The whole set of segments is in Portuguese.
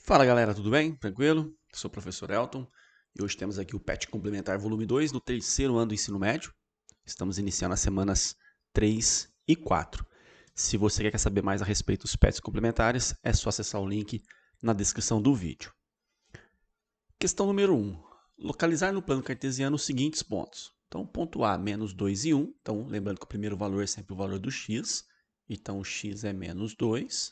Fala galera, tudo bem? Tranquilo? Sou o professor Elton e hoje temos aqui o PET Complementar Volume 2 do terceiro ano do ensino médio. Estamos iniciando as semanas 3 e 4. Se você quer saber mais a respeito dos PETs complementares, é só acessar o link na descrição do vídeo. Questão número 1. Localizar no plano cartesiano os seguintes pontos. Então, ponto A, menos 2 e 1. Então, lembrando que o primeiro valor é sempre o valor do x. Então, o x é menos 2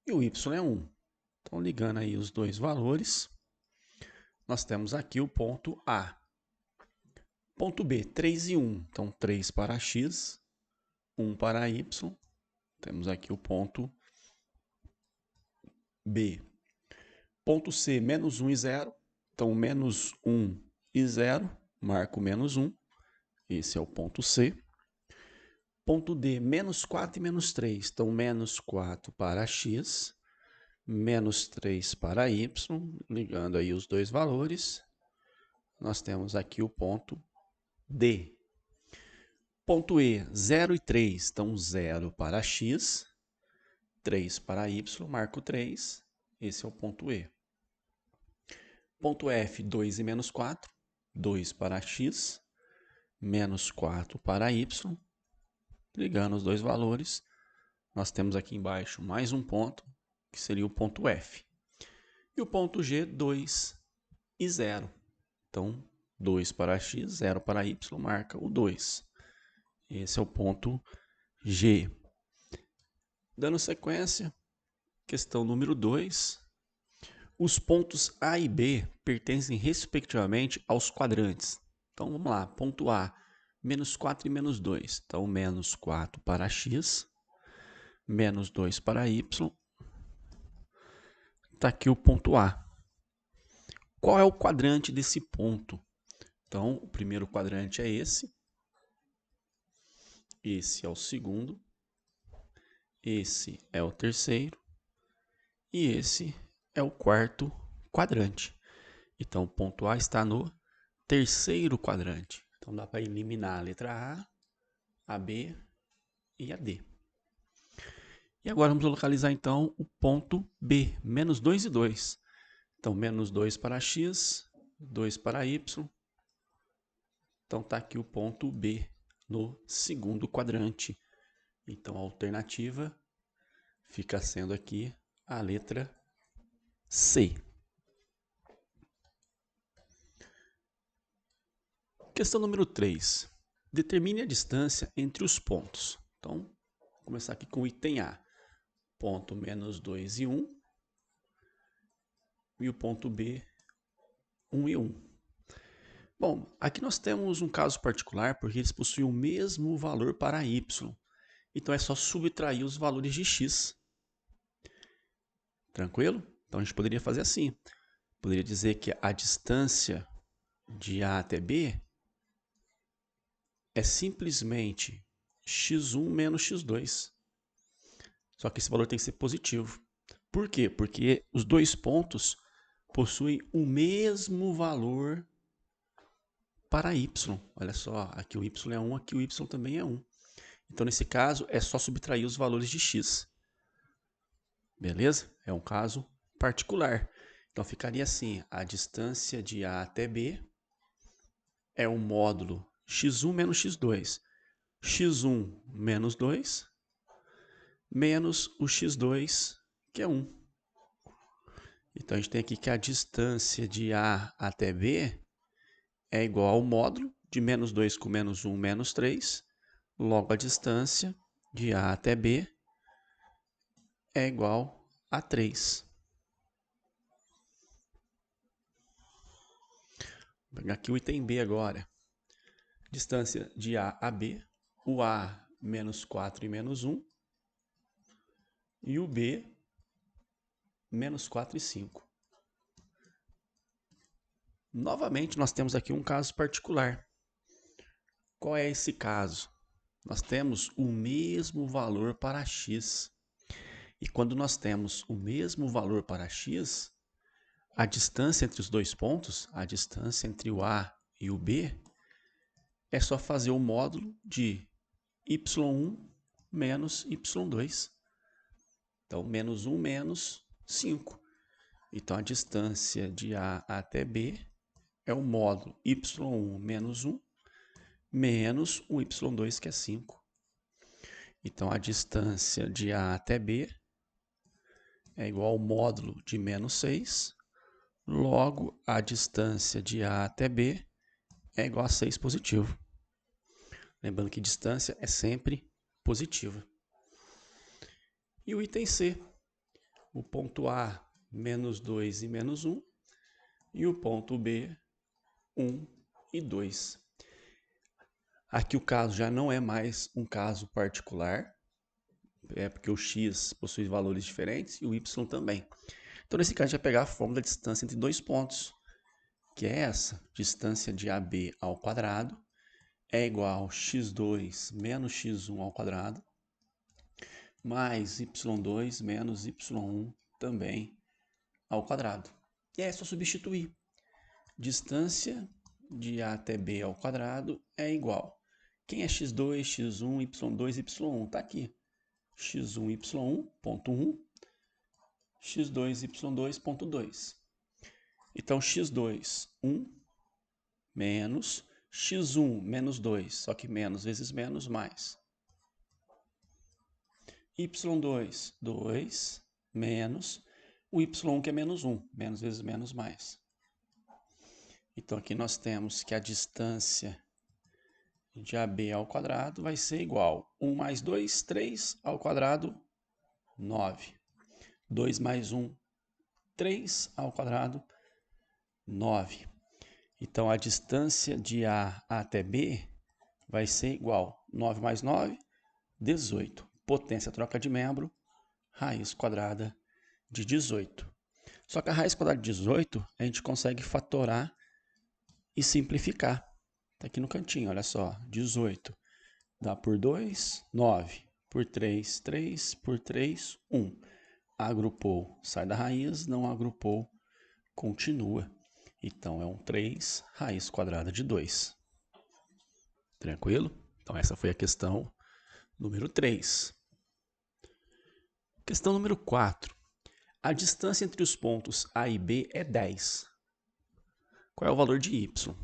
e o y é 1. Então, ligando aí os dois valores, nós temos aqui o ponto A. Ponto B, 3 e 1. Então, 3 para x, 1 para y. Temos aqui o ponto B. Ponto C, menos 1 e 0. Então, menos 1 e 0. Marco menos 1. Esse é o ponto C. Ponto D, menos 4 e menos 3. Então, menos 4 para x, menos 3 para y. Ligando aí os dois valores, nós temos aqui o ponto D. Ponto E, 0 e 3. Então, 0 para x, 3 para y, marco 3. Esse é o ponto E. Ponto F, 2 e menos 4. 2 para x, menos 4 para y. Ligando os dois valores, nós temos aqui embaixo mais um ponto, que seria o ponto F. E o ponto G, 2 e 0. Então, 2 para x, 0 para y, marca o 2. Esse é o ponto G. Dando sequência, questão número 2. Os pontos A e B pertencem respectivamente aos quadrantes. Então, vamos lá. Ponto A, menos 4 e menos 2. Então, menos 4 para x, menos 2 para y. Está aqui o ponto A. Qual é o quadrante desse ponto? Então, o primeiro quadrante é esse. Esse é o segundo. Esse é o terceiro. E esse é o quarto quadrante. Então, o ponto A está no terceiro quadrante. Então, dá para eliminar a letra A B e a D. E agora vamos localizar, então, o ponto B, menos 2 e 2. Então, menos 2 para x, 2 para y. Então, está aqui o ponto B, no segundo quadrante. Então, a alternativa fica sendo aqui a letra C. Questão número 3. Determine a distância entre os pontos. Então, vou começar aqui com o item A. Ponto menos 2 e 1. E o ponto B, 1 e 1. Bom, aqui nós temos um caso particular porque eles possuem o mesmo valor para y. Então, é só subtrair os valores de x. Tranquilo? Então, a gente poderia fazer assim. Poderia dizer que a distância de A até B é simplesmente x1 menos x2. Só que esse valor tem que ser positivo. Por quê? Porque os dois pontos possuem o mesmo valor para y. Olha só, aqui o y é 1, aqui o y também é 1. Então, nesse caso, é só subtrair os valores de x. Beleza? É um caso particular. Então, ficaria assim, a distância de A até B é o módulo x1 menos x2. x1 menos 2, menos o x2, que é 1. Então, a gente tem aqui que a distância de A até B é igual ao módulo de menos 2 com menos 1, menos 3. Logo, a distância de A até B é igual a 3. Vou pegar aqui o item B agora. Distância de A a B. O A, menos 4 e menos 1. E o B, menos 4 e 5. Novamente, nós temos aqui um caso particular. Qual é esse caso? Nós temos o mesmo valor para x. E quando nós temos o mesmo valor para x, a distância entre os dois pontos, a distância entre o A e o B, é só fazer o módulo de y1 menos y2. Então, menos 1 menos 5. Então, a distância de A até B é o módulo y1 menos 1 menos o y2, que é 5. Então, a distância de A até B é igual ao módulo de menos 6. Logo, a distância de A até B é igual a 6 positivo. Lembrando que distância é sempre positiva. E o item C, o ponto A, menos 2 e menos 1, e o ponto B, 1 e 2. Aqui o caso já não é mais um caso particular, porque o x possui valores diferentes e o y também. Então, nesse caso, a gente vai pegar a fórmula da distância entre dois pontos, que é essa, distância de AB ao quadrado é igual a x2 menos x1 ao quadrado, mais y2 menos y1 também ao quadrado. E é só substituir. Distância de A até B ao quadrado é igual. Quem é x2, x1, y2, y1? Está aqui. x1, y1, ponto 1, x2, y2, ponto 2. Então, x2, 1, menos x1, menos 2, só que menos vezes menos, mais. y2, 2, menos o y1, que é menos 1, menos vezes menos, mais. Então, aqui nós temos que a distância de AB ao quadrado vai ser igual a 1 mais 2, 3 ao quadrado, 9. 2 mais 1, 3 ao quadrado, 9. Então, a distância de A até B vai ser igual a 9 mais 9, 18. Potência troca de membro, raiz quadrada de 18. Só que a raiz quadrada de 18 a gente consegue fatorar e simplificar. Está aqui no cantinho, olha só, 18 dá por 2, 9, por 3, 3, por 3, 1. Agrupou, sai da raiz, não agrupou, continua. Então, é um 3 raiz quadrada de 2. Tranquilo? Então, essa foi a questão número 3. Questão número 4. A distância entre os pontos A e B é 10. Qual é o valor de y?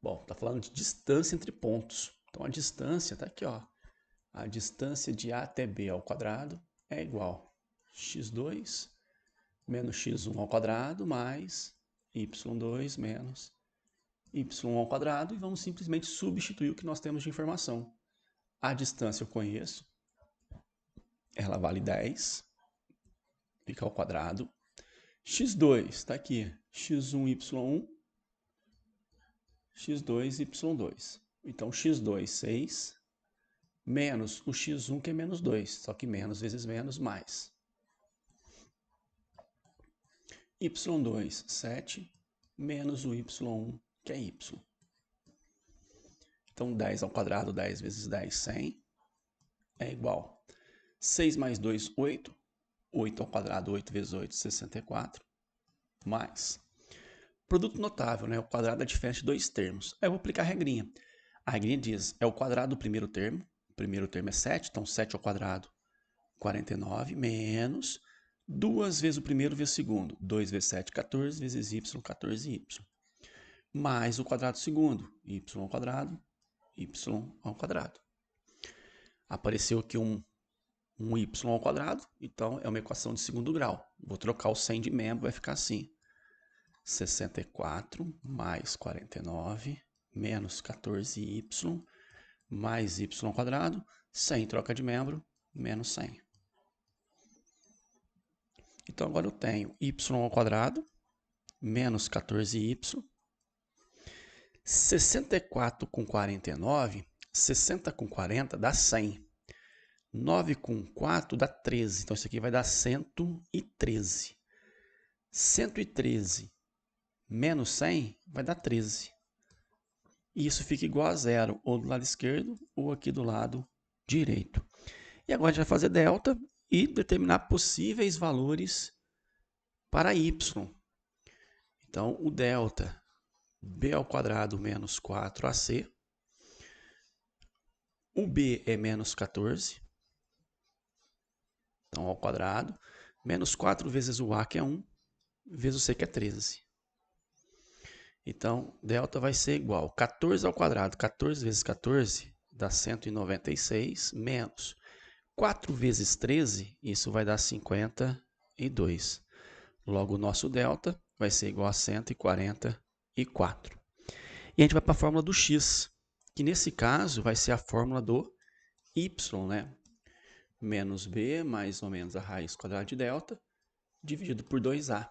Bom, está falando de distância entre pontos. Então, a distância está aqui, ó. A distância de A até B ao quadrado é igual a x2 menos x1 ao quadrado mais y2 menos y1 ao quadrado. E vamos simplesmente substituir o que nós temos de informação. A distância eu conheço. Ela vale 10. Fica ao quadrado. x2 está aqui. x1, y1. x2, y2. Então, x2, 6, menos o x1, que é menos 2, só que menos vezes menos, mais. y2, 7, menos o y1, que é y. Então, 10 ao quadrado, 10 vezes 10, 100, é igual. 6 mais 2, 8. 8 ao quadrado, 8 vezes 8, 64, mais. Produto notável, né? O quadrado é diferente de dois termos. Aí eu vou aplicar a regrinha. A regrinha diz, é o quadrado do primeiro termo. O primeiro termo é 7, então 7 ao quadrado, 49, menos 2 vezes o primeiro vezes o segundo. 2 vezes 7, 14, vezes y, 14y. Mais o quadrado do segundo, y ao quadrado, y ao quadrado. Apareceu aqui um y ao quadrado, então é uma equação de segundo grau. Vou trocar o 100 de membro, vai ficar assim. 64 mais 49 menos 14y mais y ao quadrado, 100 troca de membro, menos 100. Então, agora eu tenho y ao quadrado menos 14y. 64 com 49, 60 com 40 dá 100. 9 com 4 dá 13. Então, isso aqui vai dar 113. 113 menos 100 vai dar 13. E isso fica igual a zero, ou do lado esquerdo, ou aqui do lado direito. E agora a gente vai fazer delta e determinar possíveis valores para y. Então, o delta, b ao quadrado menos 4ac. O b é menos 14. Então, ao quadrado. Menos 4 vezes o a, que é 1. vezes o C, que é 13. Então, delta vai ser igual a 14 ao quadrado. 14 vezes 14 dá 196, menos 4 vezes 13, isso vai dar 52. Logo, o nosso delta vai ser igual a 144. E a gente vai para a fórmula do x, que nesse caso vai ser a fórmula do y, né? Menos b mais ou menos a raiz quadrada de delta, dividido por 2a.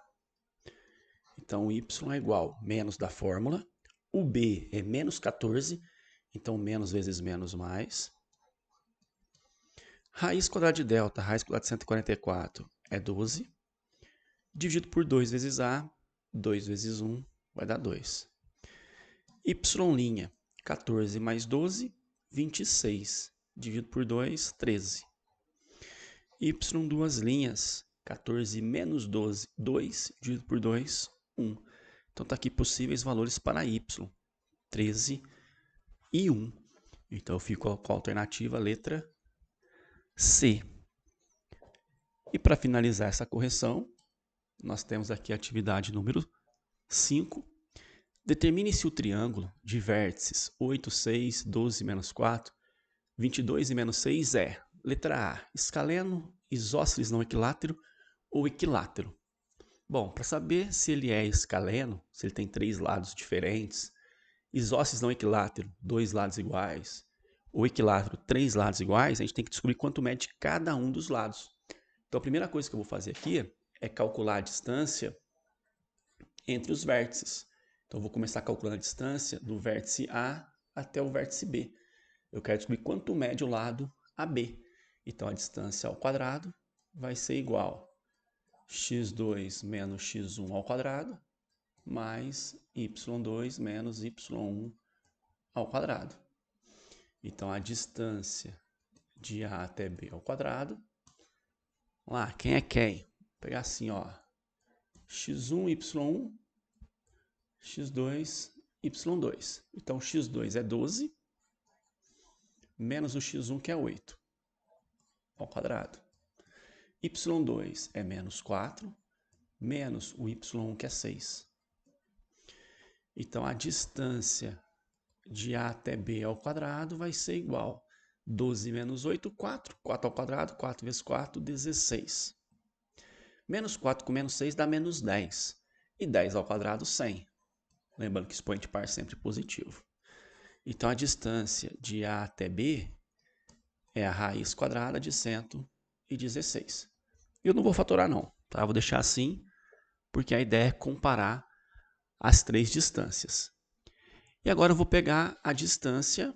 Então, o y é igual a menos da fórmula, o b é menos 14, então menos vezes menos mais. Raiz quadrada de delta, raiz quadrada de 144 é 12, dividido por 2 vezes a, 2 vezes 1 vai dar 2. Y', 14 mais 12, 26, dividido por 2, 13. Y duas linhas, 14 menos 12, 2, dividido por 2, 1. Então, está aqui possíveis valores para y, 13 e 1. Então, eu fico com a alternativa letra C. E para finalizar essa correção, nós temos aqui a atividade número 5. Determine se o triângulo de vértices 8, 6, 12 menos 4, 22 e menos 6 é, letra A, escaleno, isósceles não equilátero ou equilátero. Bom, para saber se ele é escaleno, se ele tem 3 lados diferentes, isósceles não equilátero, 2 lados iguais, ou equilátero, 3 lados iguais, a gente tem que descobrir quanto mede cada um dos lados. Então, a primeira coisa que eu vou fazer aqui é calcular a distância entre os vértices. Então, eu vou começar calculando a distância do vértice A até o vértice B. Eu quero descobrir quanto mede o lado AB. Então, a distância ao quadrado vai ser igual a x2 menos x1 ao quadrado, mais y2 menos y1 ao quadrado. Então, a distância de A até B ao quadrado. Vamos lá, quem é quem? Vou pegar assim, ó. x1, y1, x2, y2. Então, x2 é 12, menos o x1, que é 8, ao quadrado. y2 é menos 4, menos o y1, que é 6. Então, a distância de A até B ao quadrado vai ser igual a 12 menos 8, 4. 4 ao quadrado, 4 vezes 4, 16. Menos 4 com menos 6 dá menos 10. E 10 ao quadrado, 100. Lembrando que expoente par sempre positivo. Então, a distância de A até B é a raiz quadrada de 116. Eu não vou fatorar não, tá? Vou deixar assim, porque a ideia é comparar as 3 distâncias. E agora eu vou pegar a distância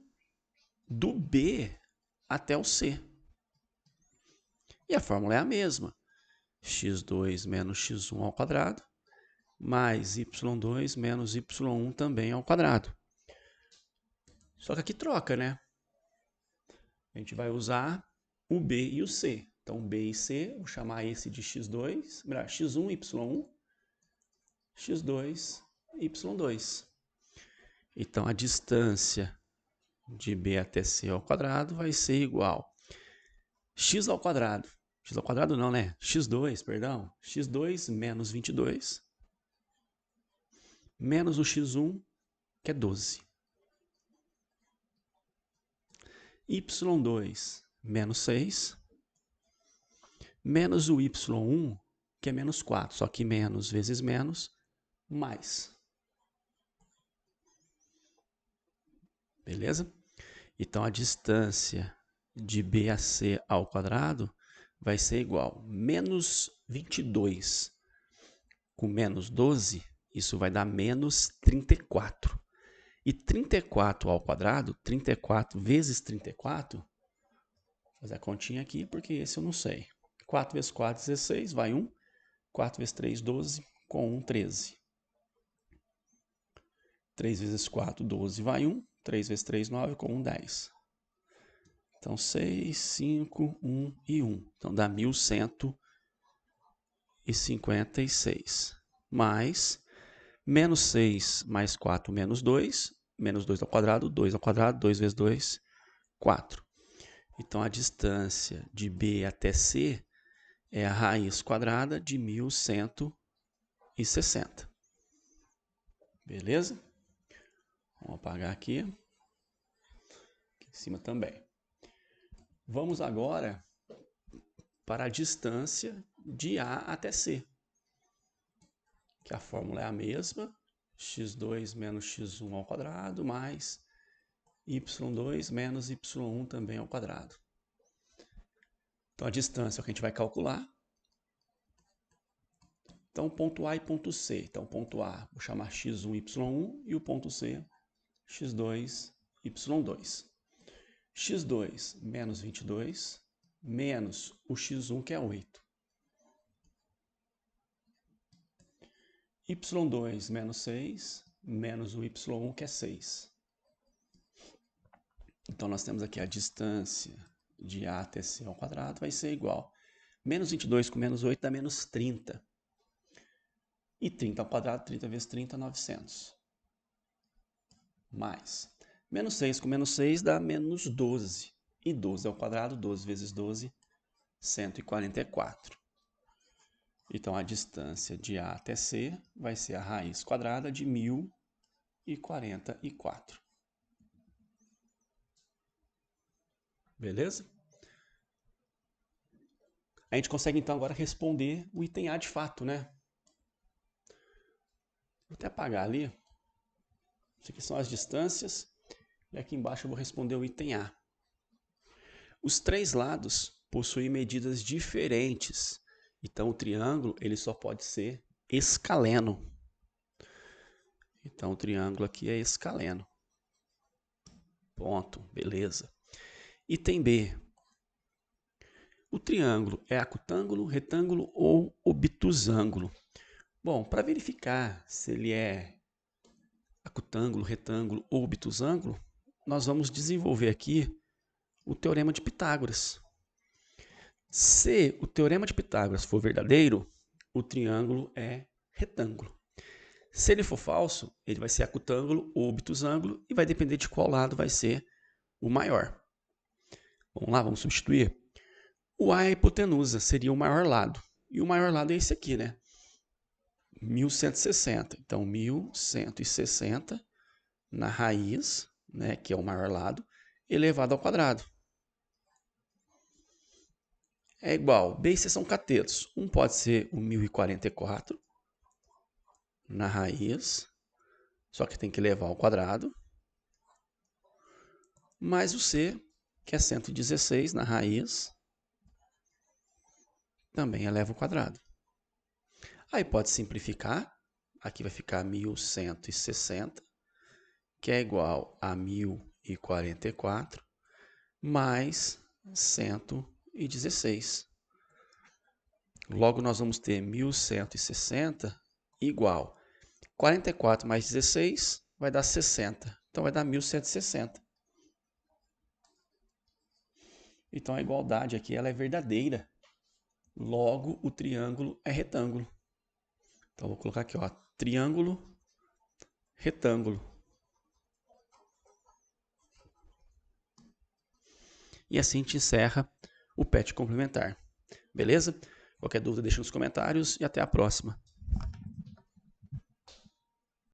do B até o C. E a fórmula é a mesma. x2 menos x1 ao quadrado, mais y2 menos y1 também ao quadrado. Só que aqui troca, né? A gente vai usar o B e o C. Então, B e C, vou chamar esse de x2, x1, y1, x2, y2. Então, a distância de B até C ao quadrado vai ser igual a x ao quadrado. X ao quadrado não, né? x2, perdão. x2 menos 22, menos o x1, que é 12. y2 menos 6, menos o y1, que é menos 4. Só que menos vezes menos, mais. Beleza? Então, a distância de B a C ao quadrado vai ser igual a menos 22 com menos 12, isso vai dar menos 34. E 34 ao quadrado, 34 vezes 34, vou fazer a continha aqui, porque esse eu não sei. 4 vezes 4, 16, vai 1. 4 vezes 3, 12, com 1, 13. 3 vezes 4, 12, vai 1. 3 vezes 3, 9, com 1, 10. Então, 6, 5, 1 e 1. Então, dá 1.156. Mais, menos 6 mais 4, menos 2. Menos 2 ao quadrado, 2 ao quadrado, 2 vezes 2, 4. Então, a distância de B até C é a raiz quadrada de 1.156. 60. Beleza? Vamos apagar aqui. Aqui em cima também. Vamos agora para a distância de A até C. Que a fórmula é a mesma. x2 menos x1 ao quadrado mais y2 menos y1 também ao quadrado. Então, a distância é o que a gente vai calcular. Então, ponto A e ponto C. Então, ponto A, vou chamar x1, y1, e o ponto C, x2, y2. x2 menos 22, menos o x1, que é 8. y2 menos 6, menos o y1, que é 6. Então, nós temos aqui a distância de A até C ao quadrado vai ser igual. Menos 22 com menos 8 dá menos 30. E 30 ao quadrado, 30 vezes 30, 900. Mais. Menos 6 com menos 6 dá menos 12. E 12 ao quadrado, 12 vezes 12, 144. Então, a distância de A até C vai ser a raiz quadrada de 1044. Beleza? A gente consegue, então, agora responder o item A de fato, né? Vou até apagar ali. Isso aqui são as distâncias. E aqui embaixo eu vou responder o item A. Os três lados possuem medidas diferentes. Então, o triângulo ele só pode ser escaleno. Então, o triângulo aqui é escaleno. Ponto. Beleza. Item B. O triângulo é acutângulo, retângulo ou obtusângulo? Bom, para verificar se ele é acutângulo, retângulo ou obtusângulo, nós vamos desenvolver aqui o teorema de Pitágoras. Se o teorema de Pitágoras for verdadeiro, o triângulo é retângulo. Se ele for falso, ele vai ser acutângulo ou obtusângulo e vai depender de qual lado vai ser o maior. Vamos lá, vamos substituir. O A é a hipotenusa, seria o maior lado. E o maior lado é esse aqui, né? 1160. Então, 1160 na raiz, né, que é o maior lado, elevado ao quadrado. É igual, B e C são catetos. Um pode ser o 1044 na raiz, só que tem que elevar ao quadrado, mais o C, que é 116 na raiz, também eleva ao quadrado. Aí pode simplificar, aqui vai ficar 1160, que é igual a 1044, mais 116. Logo, nós vamos ter 1160 igual 44 mais 16 vai dar 60. Então, vai dar 1160. Então, a igualdade aqui ela é verdadeira. Logo, o triângulo é retângulo. Então, vou colocar aqui, ó, triângulo, retângulo. E assim a gente encerra o PET complementar. Beleza? Qualquer dúvida, deixa nos comentários e até a próxima.